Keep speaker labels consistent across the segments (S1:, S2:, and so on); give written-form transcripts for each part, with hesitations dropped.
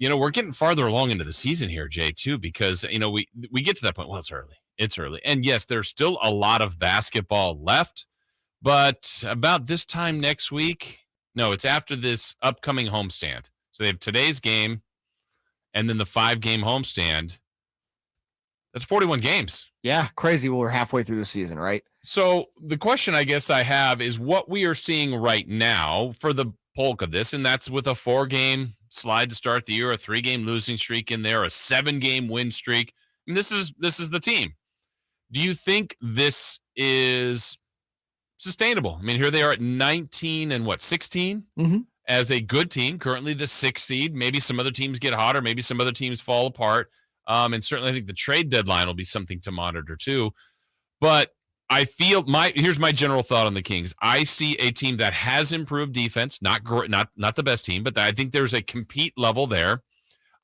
S1: we're getting farther along into the season here, Jay, too, because, we get to that point. Well, it's early. It's early. And yes, there's still a lot of basketball left, but about this time next week, no, it's after this upcoming homestand. So they have today's game and then the 5-game homestand. That's 41 games.
S2: Yeah, crazy. Well, we're halfway through the season, right?
S1: So the question I guess I have is what we are seeing right now for the bulk of this, and that's with a 4-game slide to start the year, a 3-game losing streak in there, a 7-game win streak. And this is the team. Do you think this is sustainable? I mean, here they are at 19 and 16 as a good team, currently the 6th seed. Maybe some other teams get hotter. Maybe some other teams fall apart. And certainly I think the trade deadline will be something to monitor too. But I feel here's my general thought on the Kings. I see a team that has improved defense, not the best team, but I think there's a compete level there.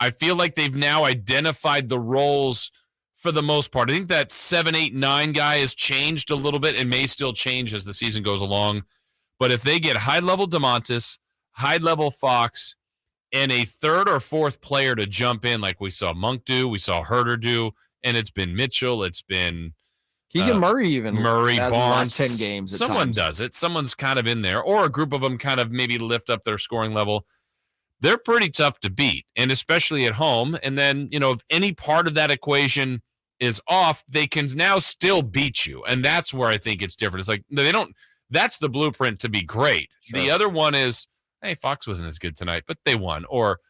S1: I feel like they've now identified the roles for the most part. I think that 7, 8, 9 guy has changed a little bit and may still change as the season goes along. But if they get high-level DeMontis, high-level Fox, and a 3rd or 4th player to jump in like we saw Monk do, we saw Herter do, and it's been Mitchell, it's been
S2: Keegan Murray even.
S1: Murray, Barnes.
S2: 10 games at
S1: Someone
S2: times.
S1: does it. Someone's kind of in there. Or a group of them kind of maybe lift up their scoring level. They're pretty tough to beat, and especially at home. And then, if any part of that equation is off, they can now still beat you. And that's where I think it's different. It's like that's the blueprint to be great. Sure. The other one is, hey, Fox wasn't as good tonight, but they won. Or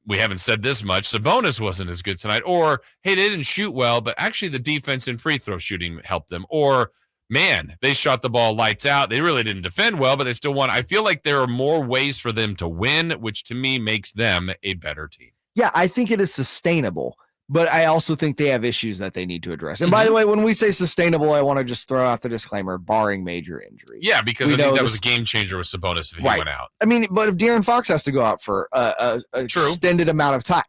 S1: we haven't said this much, Sabonis wasn't as good tonight. Or, hey, they didn't shoot well, but actually the defense and free throw shooting helped them. Or, man, they shot the ball lights out. They really didn't defend well, but they still won. I feel like there are more ways for them to win, which to me makes them a better team.
S2: Yeah, I think it is sustainable, but I also think they have issues that they need to address. And by the way, when we say sustainable, I want to just throw out the disclaimer, barring major injury.
S1: Yeah, because I think that was a game changer with Sabonis if he went out.
S2: I mean, but if De'Aaron Fox has to go out for a extended amount of time,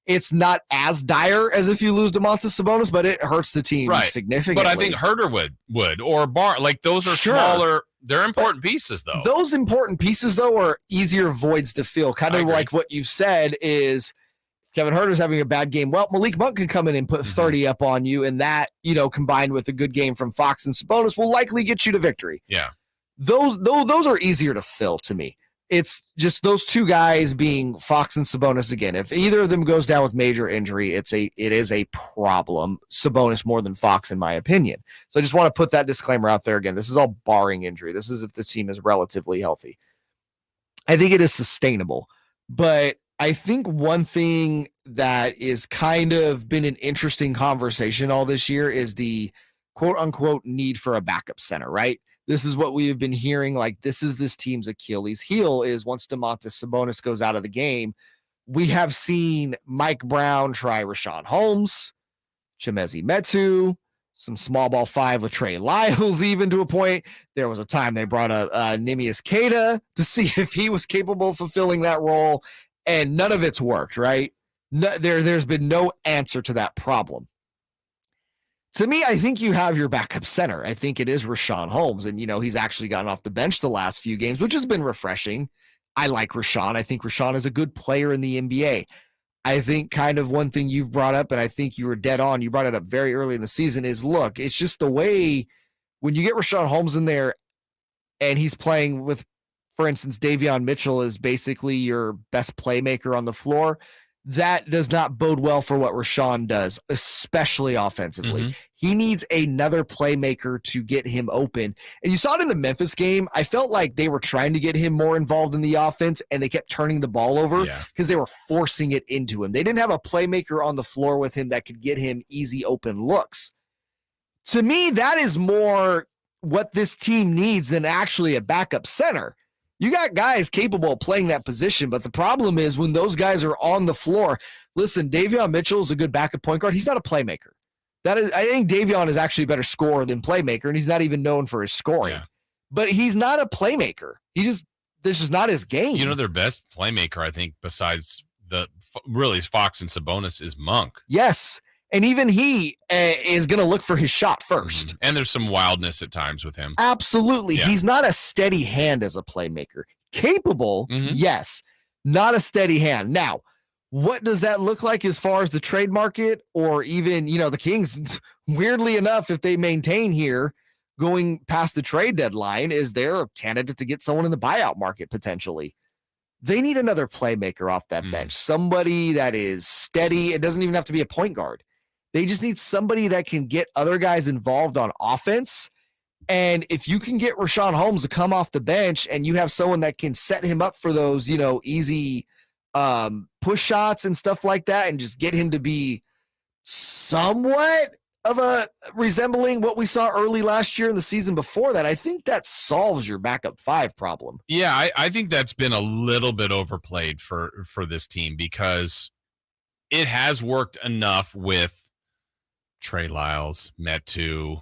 S2: it's not as dire as if you lose DeMontis Sabonis, but it hurts the team significantly.
S1: But I think Herter would or Bar, like those are smaller. They're important pieces, though.
S2: Those important pieces, though, are easier voids to fill. Kind of like what you said is Kevin Herter's having a bad game. Well, Malik Monk can come in and put 30 up on you, and that, combined with a good game from Fox and Sabonis will likely get you to victory.
S1: Yeah.
S2: Those are easier to fill to me. It's just those two guys being Fox and Sabonis again. If either of them goes down with major injury, it is a problem. Sabonis more than Fox, in my opinion. So I just want to put that disclaimer out there again. This is all barring injury. This is if the team is relatively healthy. I think it is sustainable, but I think one thing that is kind of been an interesting conversation all this year is the quote unquote need for a backup center, right? This is what we have been hearing. Like, this is this team's Achilles heel is once DeMontis Sabonis goes out of the game. We have seen Mike Brown try Rashawn Holmes, Chimezie Metu, some small ball 5 with Trey Lyles, even to a point. There was a time they brought up Nimius Queta to see if he was capable of fulfilling that role. And none of it's worked, right? There's been no answer to that problem. To me, I think you have your backup center. I think it is Rashawn Holmes. And, he's actually gotten off the bench the last few games, which has been refreshing. I like Rashawn. I think Rashawn is a good player in the NBA. I think kind of one thing you've brought up, and I think you were dead on, you brought it up very early in the season, is look, it's just the way when you get Rashawn Holmes in there and he's playing with, for instance, Davion Mitchell is basically your best playmaker on the floor. That does not bode well for what Rashawn does, especially offensively. He needs another playmaker to get him open. And you saw it in the Memphis game. I felt like they were trying to get him more involved in the offense, and they kept turning the ball over because they were forcing it into him. They didn't have a playmaker on the floor with him that could get him easy open looks. To me, that is more what this team needs than actually a backup center. You got guys capable of playing that position, but the problem is when those guys are on the floor. Listen, Davion Mitchell is a good backup point guard. He's not a playmaker. I think Davion is actually a better scorer than playmaker, and he's not even known for his scoring. Yeah. But he's not a playmaker. This is not his game.
S1: Their best playmaker, I think, besides really Fox and Sabonis, is Monk.
S2: Yes. And even he is going to look for his shot first.
S1: And there's some wildness at times with him.
S2: Absolutely. Yeah. He's not a steady hand as a playmaker. Capable, yes. Not a steady hand. Now, What does that look like as far as the trade market, or even, the Kings, weirdly enough, if they maintain here going past the trade deadline, is there a candidate to get someone in the buyout market potentially? They need another playmaker off that bench, somebody that is steady. It doesn't even have to be a point guard. They just need somebody that can get other guys involved on offense. And if you can get Richaun Holmes to come off the bench and you have someone that can set him up for those, easy push shots and stuff like that, and just get him to be somewhat of a resembling what we saw early last year and the season before that, I think that solves your backup five problem.
S1: Yeah, I think that's been a little bit overplayed for this team, because it has worked enough with Trey Lyles, Metu,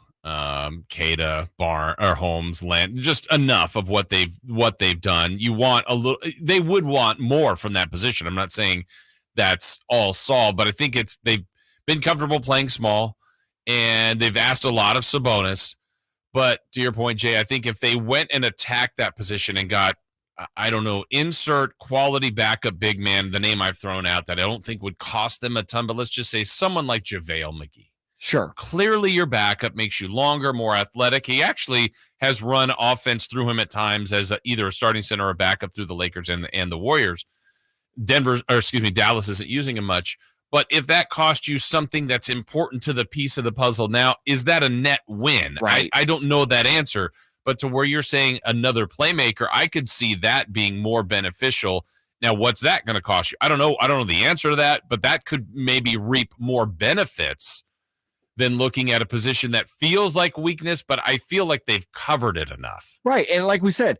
S1: Kada, Holmes, Land, just enough of what they've done. You want a little, they would want more from that position. I'm not saying that's all solved, but I think they've been comfortable playing small, and they've asked a lot of Sabonis. But to your point, Jay, I think if they went and attacked that position and got, I don't know, insert quality backup big man, the name I've thrown out that I don't think would cost them a ton, but let's just say someone like JaVale McGee.
S2: Sure.
S1: Clearly your backup, makes you longer, more athletic. He actually has run offense through him at times as either a starting center or a backup through the Lakers and the Warriors. Dallas isn't using him much. But if that cost you something that's important to the piece of the puzzle now, is that a net win?
S2: Right.
S1: I don't know that answer. But to where you're saying another playmaker, I could see that being more beneficial. Now, what's that going to cost you? I don't know. I don't know the answer to that, but that could maybe reap more benefits than looking at a position that feels like weakness, but I feel like they've covered it enough.
S2: Right. And like we said,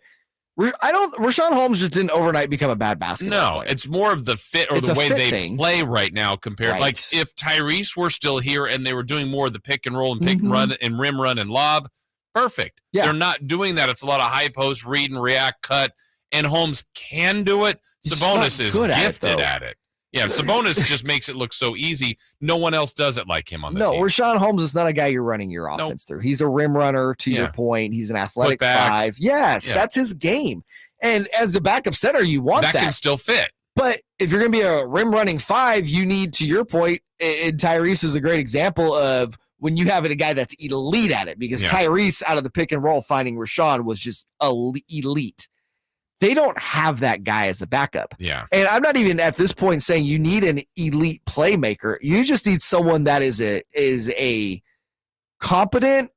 S2: Richaun Holmes just didn't overnight become a bad basketball player.
S1: It's more of the fit or the way they play right now compared. Right. Like if Tyrese were still here and they were doing more of the pick and roll and pick and run and rim run and lob, perfect. Yeah. They're not doing that. It's a lot of high post, read and react, cut, and Holmes can do it. Sabonis is gifted at it. Yeah, Sabonis just makes it look so easy. No one else does it like him on the team.
S2: No, Richaun Holmes is not a guy you're running your offense through. He's a rim runner, to your point. He's an athletic five. Yes, that's his game. And as the backup center, you want that.
S1: That can still fit.
S2: But if you're going to be a rim running five, you need, to your point, and Tyrese is a great example of when you have a guy that's elite at it, because Tyrese out of the pick and roll finding Richaun was just elite. They don't have that guy as a backup.
S1: Yeah.
S2: And I'm not even at this point saying you need an elite playmaker. You just need someone that is a competent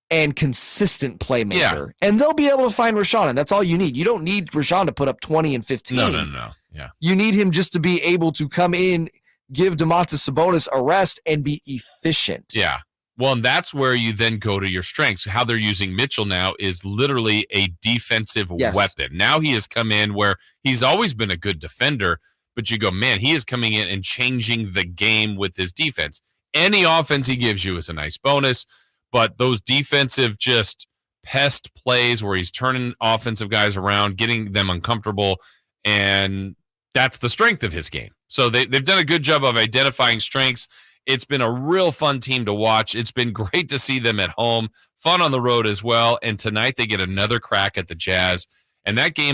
S2: and consistent playmaker. Yeah. And they'll be able to find Richaun, and that's all you need. You don't need Richaun to put up 20 and 15.
S1: No. Yeah.
S2: You need him just to be able to come in, give Domantas Sabonis a rest, and be efficient.
S1: Yeah. Well, and that's where you then go to your strengths. How they're using Mitchell now is literally a defensive weapon. Now he has come in where he's always been a good defender, but you go, man, he is coming in and changing the game with his defense. Any offense he gives you is a nice bonus, but those defensive just pest plays where he's turning offensive guys around, getting them uncomfortable, and that's the strength of his game. So they've done a good job of identifying strengths. It's been a real fun team to watch. It's been great to see them at home, fun on the road as well. And tonight they get another crack at the Jazz. And that game